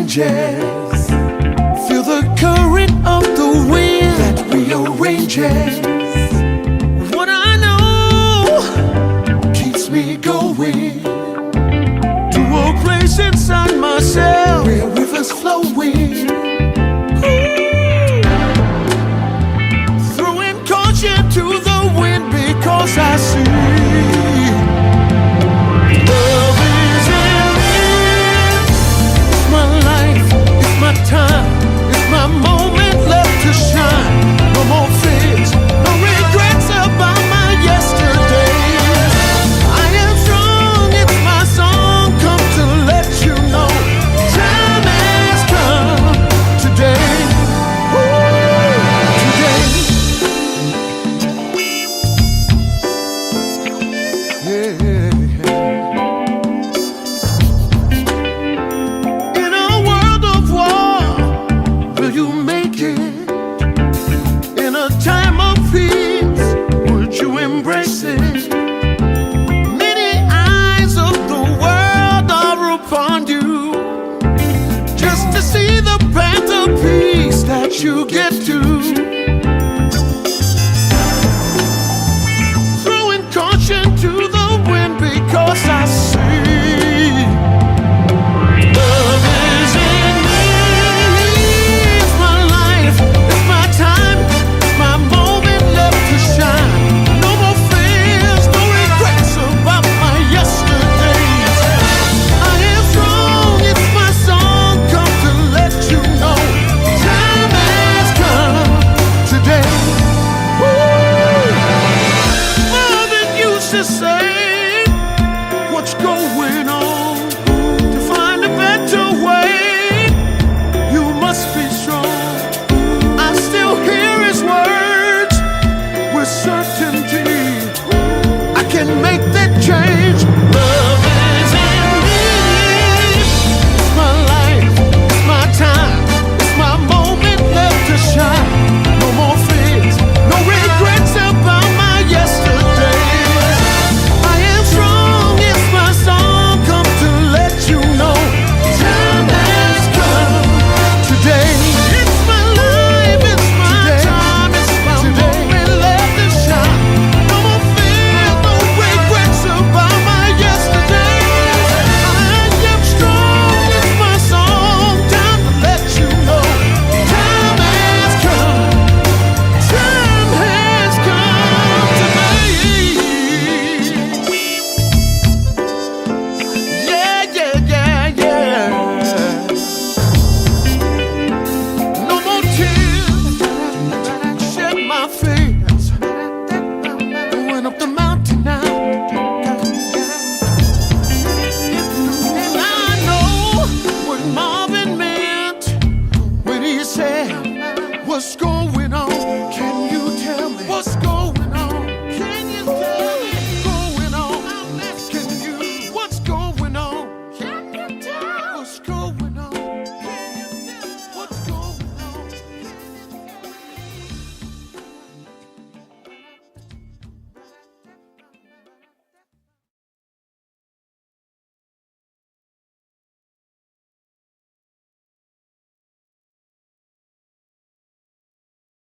changes. Feel the current of the wind that rearranges. What I know keeps me going to a place inside myself where rivers flowing. Throwing caution to the wind because I see love is in it. It's my life, it's my time, it's my moment left to shine. No more fears, no regrets about my yesterdays. I am strong, it's my song, come to let you know time has come today. In a world of war, will you make it? In a time of peace, would you embrace it? Many eyes of the world are upon you, just to see the path of peace that you get to.